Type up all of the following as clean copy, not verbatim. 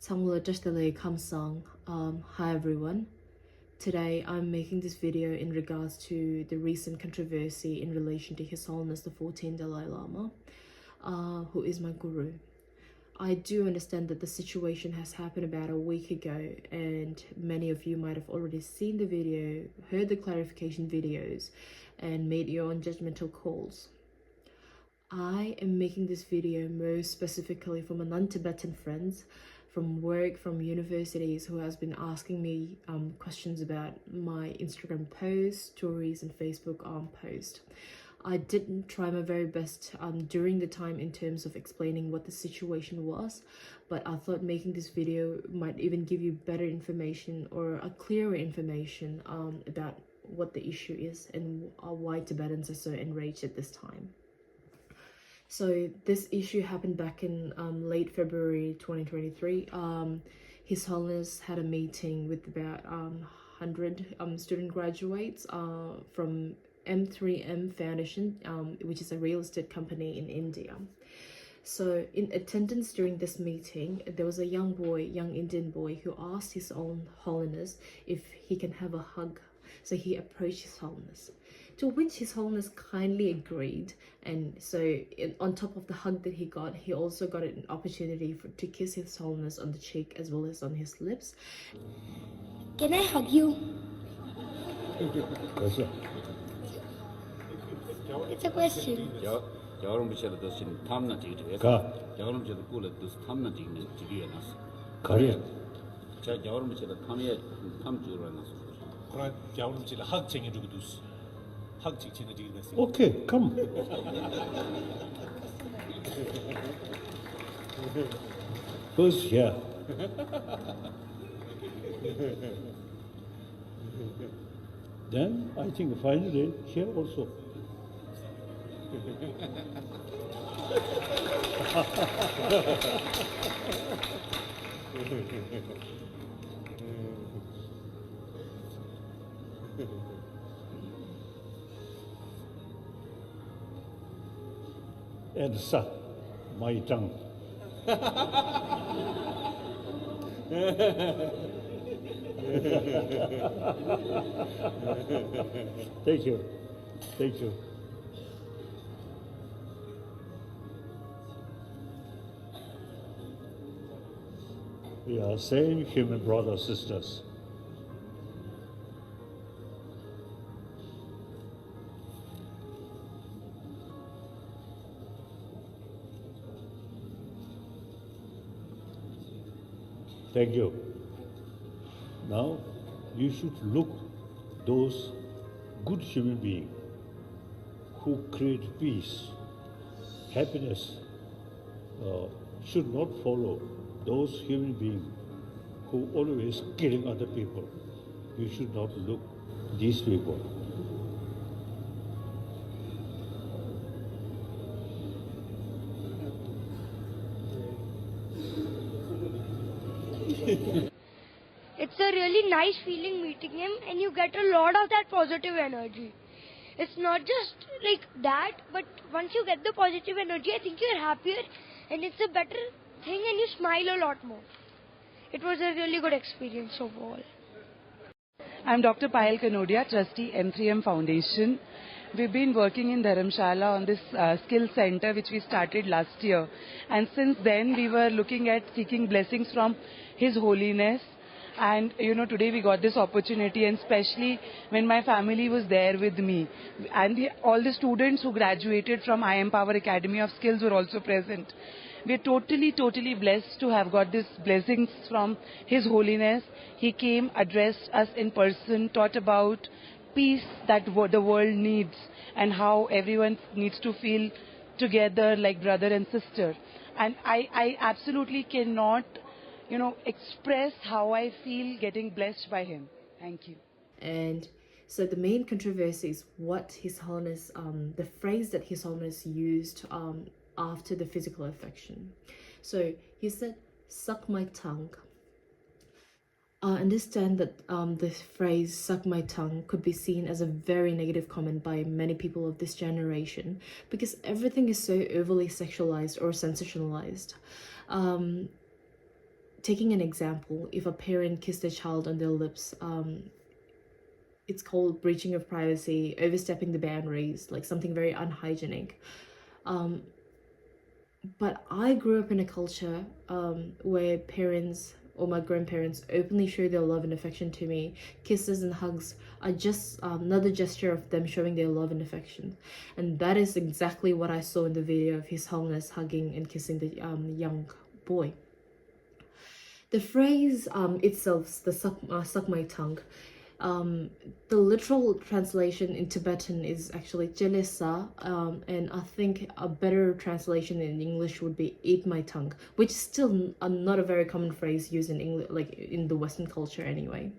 Hi everyone. Today I'm making this video in regards to the recent controversy in relation to His Holiness the 14th Dalai Lama, who is my guru. I do understand that the situation has happened about a week ago, and many of you might have already seen the video, heard the clarification videos, and made your own judgmental calls. I am making this video most specifically for my non-Tibetan friends from work, from universities, who has been asking me questions about my Instagram posts, stories, and Facebook post. I did try my very best during the time in terms of explaining what the situation was, but I thought making this video might even give you better information or a clearer information about what the issue is and why Tibetans are so enraged at this time. So this issue happened back in late February 2023. His Holiness had a meeting with about 100 student graduates from M3M Foundation, which is a real estate company in India. So in attendance during this meeting, there was a young Indian boy, who asked His own Holiness if he can have a hug. So he approached His Holiness, to which His Holiness kindly agreed. And so on top of the hug that he got, he also got an opportunity to kiss His Holiness on the cheek as well as on his lips. Can I hug you? It's a question. Okay, come. First here. Then I think finally here also. And suck my tongue. Thank you. Thank you. We are same human brothers, sisters. Thank you. Now, you should look those good human beings who create peace, happiness, should not follow those human beings who always killing other people. You should not look these people. It's a really nice feeling meeting him, and you get a lot of that positive energy. It's not just like that, but once you get the positive energy, I think you're happier and it's a better thing and you smile a lot more. It was a really good experience overall. I'm Dr. Payal Kanodia, Trustee M3M Foundation. We've been working in Dharamshala on this skill center which we started last year, and since then we were looking at seeking blessings from His Holiness. And today we got this opportunity, and especially when my family was there with me, and all the students who graduated from I Empower Academy of Skills were also present. We're totally blessed to have got these blessings from His Holiness. He came, addressed us in person, taught about peace that the world needs and how everyone needs to feel together like brother and sister. And I absolutely cannot express how I feel getting blessed by him. Thank you. And so the main controversy is what His Holiness, the phrase that His Holiness used after the physical affection. So he said, "Suck my tongue." I understand that the phrase "suck my tongue" could be seen as a very negative comment by many people of this generation, because everything is so overly sexualized or sensationalized. taking an example, if a parent kissed their child on their lips, it's called breaching of privacy, overstepping the boundaries, like something very unhygienic. But I grew up in a culture where parents or my grandparents openly show their love and affection to me. Kisses and hugs are just another gesture of them showing their love and affection. And that is exactly what I saw in the video of His Holiness hugging and kissing the young boy. The phrase itself, the suck my tongue, the literal translation in Tibetan is actually Jelesa, and I think a better translation in English would be eat my tongue, which is still not a very common phrase used in English, like in the Western culture anyway.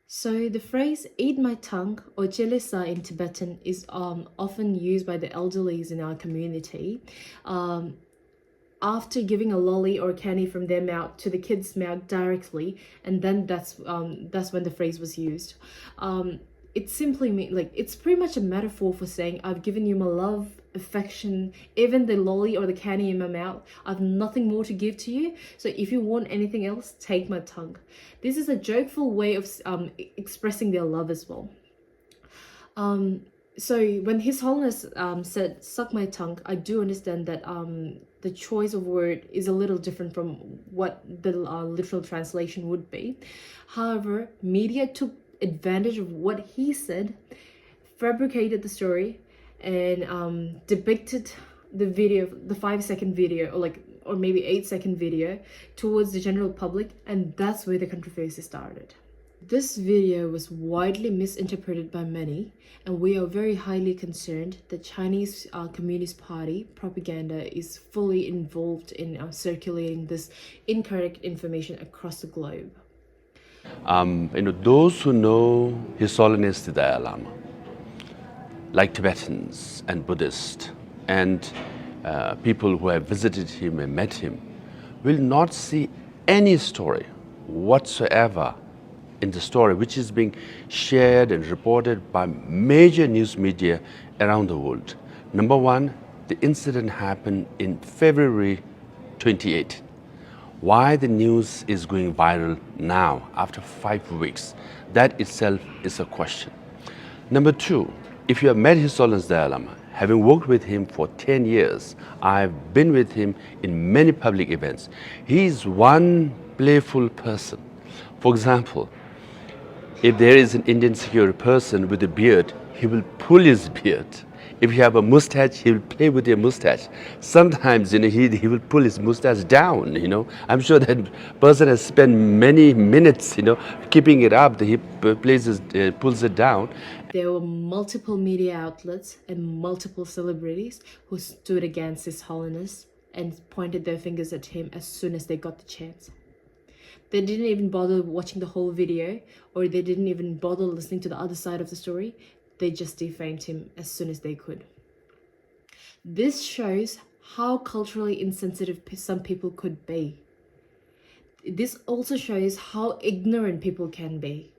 So the phrase eat my tongue or Jelesa in Tibetan is often used by the elderlies in our community. After giving a lolly or candy from their mouth to the kid's mouth directly, and then that's when the phrase was used. It simply means, like, it's pretty much a metaphor for saying I've given you my love, affection, even the lolly or the candy in my mouth. I've nothing more to give to you, so if you want anything else, take my tongue. This is a jokeful way of expressing their love as well. So when His Holiness said suck my tongue, I do understand that the choice of word is a little different from what the literal translation would be. However, media took advantage of what he said, fabricated the story, and depicted the video, the 5-second video, or maybe 8-second video, towards the general public, and that's where the controversy started. This video was widely misinterpreted by many, and we are very highly concerned that Chinese Communist Party propaganda is fully involved in circulating this incorrect information across the globe. Those who know His Holiness the Dalai Lama, like Tibetans and Buddhists and people who have visited him and met him, will not see any story whatsoever in the story which is being shared and reported by major news media around the world. Number one, the incident happened in February 28. Why the news is going viral now after 5 weeks, that itself is a question. Number two, if you have met His Holiness Dalai Lama, having worked with him for 10 years, I've been with him in many public events. He is one playful person. For example, if there is an Indian security person with a beard, he will pull his beard. If you have a mustache, he will play with your mustache. Sometimes, he will pull his mustache down, I'm sure that person has spent many minutes, keeping it up. He pulls it down. There were multiple media outlets and multiple celebrities who stood against His Holiness and pointed their fingers at him as soon as they got the chance. They didn't even bother watching the whole video, or they didn't even bother listening to the other side of the story. They just defamed him as soon as they could. This shows how culturally insensitive some people could be. This also shows how ignorant people can be.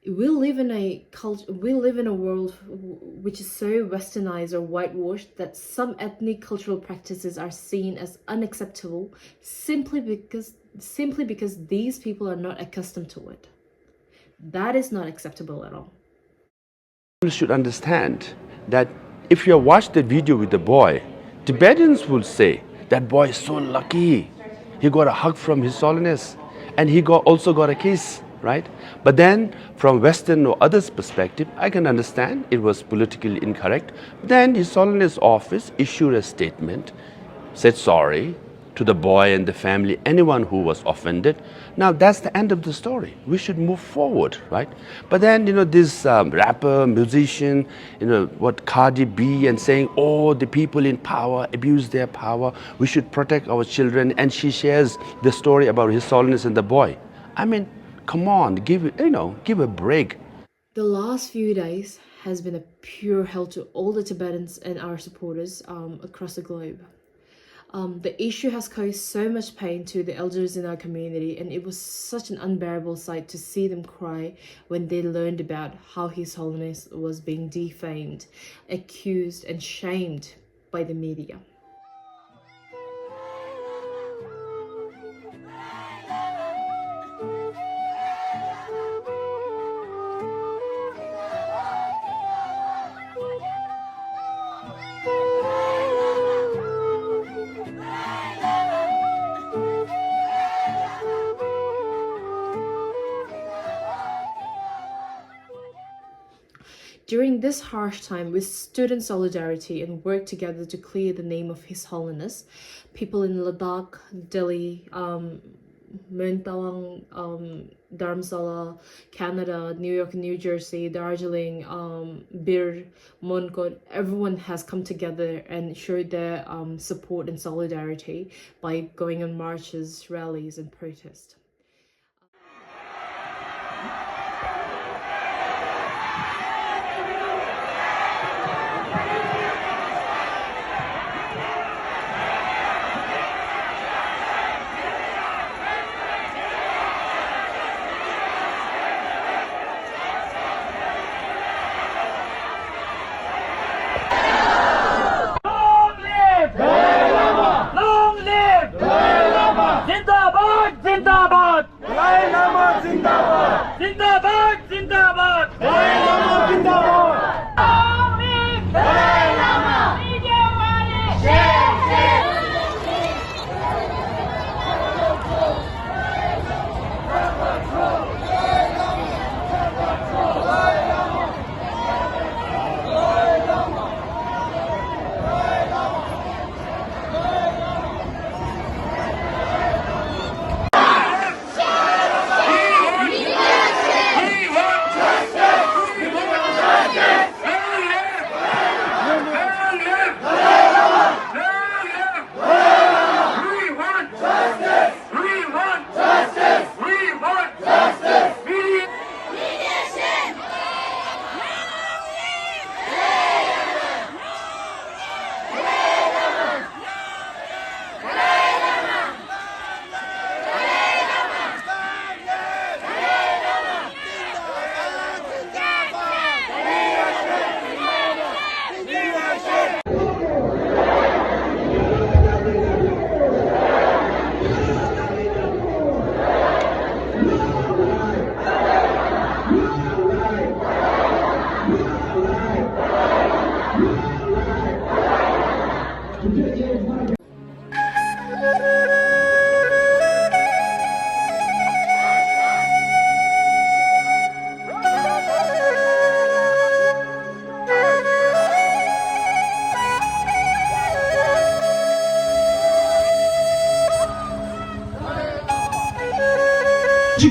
We live in a world which is so westernized or whitewashed that some ethnic cultural practices are seen as unacceptable simply because these people are not accustomed to it. That is not acceptable at all. People should understand that if you have watched the video with the boy, Tibetans will say, that boy is so lucky. He got a hug from His Holiness, and he also got a kiss, right? But then from Western or others' perspective, I can understand it was politically incorrect. Then His Holiness office issued a statement, said sorry to the boy and the family, anyone who was offended. Now that's the end of the story. We should move forward, right? But then, this rapper, musician, Cardi B, and saying, oh, the people in power abuse their power. We should protect our children. And she shares the story about His Holiness and the boy. I mean, come on, give a break. The last few days has been a pure hell to all the Tibetans and our supporters across the globe. The issue has caused so much pain to the elders in our community, and it was such an unbearable sight to see them cry when they learned about how His Holiness was being defamed, accused and shamed by the media. During this harsh time, we stood in solidarity and worked together to clear the name of His Holiness. People in Ladakh, Delhi, Muntawang, Dharamsala, Canada, New York, New Jersey, Darjeeling, Bir, Monkot, everyone has come together and showed their support and solidarity by going on marches, rallies, and protests. जिंदाबाद दलाई लामा जिंदाबाद जिंदाबाद जिंदाबाद दलाई लामा जिंदाबाद Dalai Lama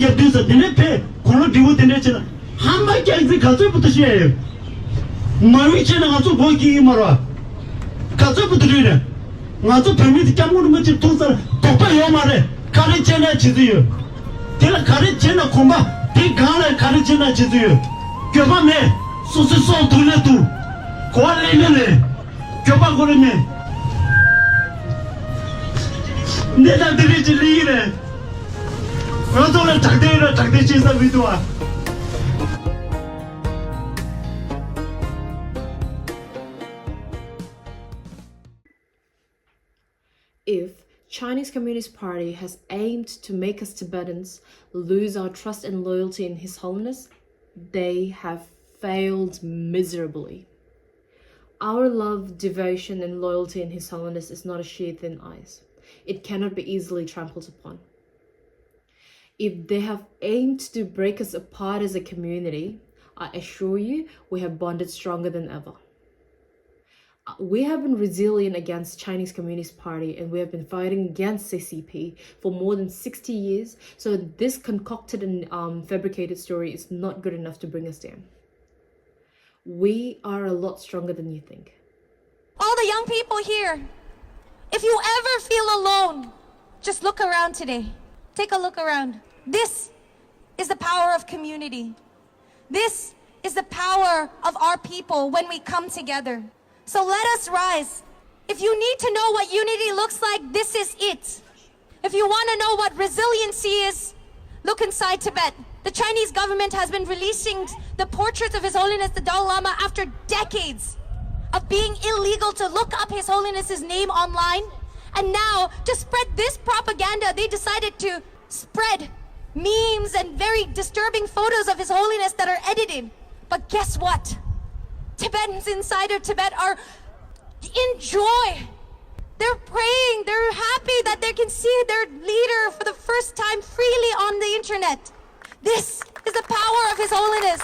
get this didn't pay kono divu dinechana hamba kyangzi kazo putashe mawi chena ngazo bogi marwa kazo putune ngazo permit kyamun mechi tusa topa yo mare kare chena chidiyo tela kare chena komba te gana kare chena chidiyo kyoba me so dule tu ko le kyoba gore me neda direchi lire If Chinese Communist Party has aimed to make us Tibetans lose our trust and loyalty in His Holiness, they have failed miserably. Our love, devotion, and loyalty in His Holiness is not a sheer thin ice. It cannot be easily trampled upon. If they have aimed to break us apart as a community, I assure you, we have bonded stronger than ever. We have been resilient against Chinese Communist Party, and we have been fighting against CCP for more than 60 years. So this concocted and fabricated story is not good enough to bring us down. We are a lot stronger than you think. All the young people here, if you ever feel alone, just look around today. Take a look around. This is the power of community. This is the power of our people when we come together. So let us rise. If you need to know what unity looks like, this is it. If you want to know what resiliency is, look inside Tibet. The Chinese government has been releasing the portraits of His Holiness the Dalai Lama after decades of being illegal to look up His Holiness's name online. And now, to spread this propaganda, they decided to spread memes and very disturbing photos of His Holiness that are edited. But guess what? Tibetans inside of Tibet are in joy. They're praying, they're happy that they can see their leader for the first time freely on the internet. This is the power of His Holiness.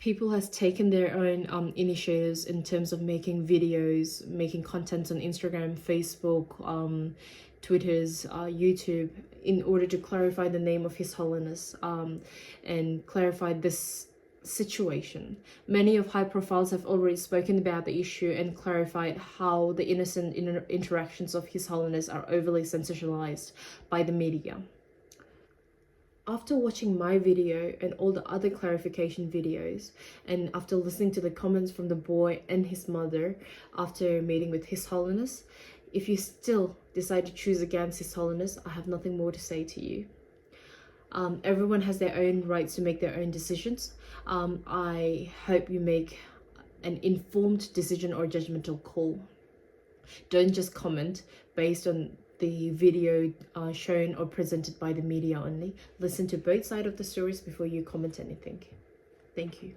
people has taken their own initiatives in terms of making videos, making content on Instagram, Facebook, Twitter's, YouTube, in order to clarify the name of His Holiness and clarify this situation. Many of high profiles have already spoken about the issue and clarified how the innocent interactions of His Holiness are overly sensationalized by the media. After watching my video and all the other clarification videos, and after listening to the comments from the boy and his mother after meeting with His Holiness, if you still decide to choose against His Holiness, I have nothing more to say to you. Everyone has their own rights to make their own decisions. I hope you make an informed decision or judgmental call. Don't just comment based on the video shown or presented by the media only. Listen to both sides of the stories before you comment anything. Thank you.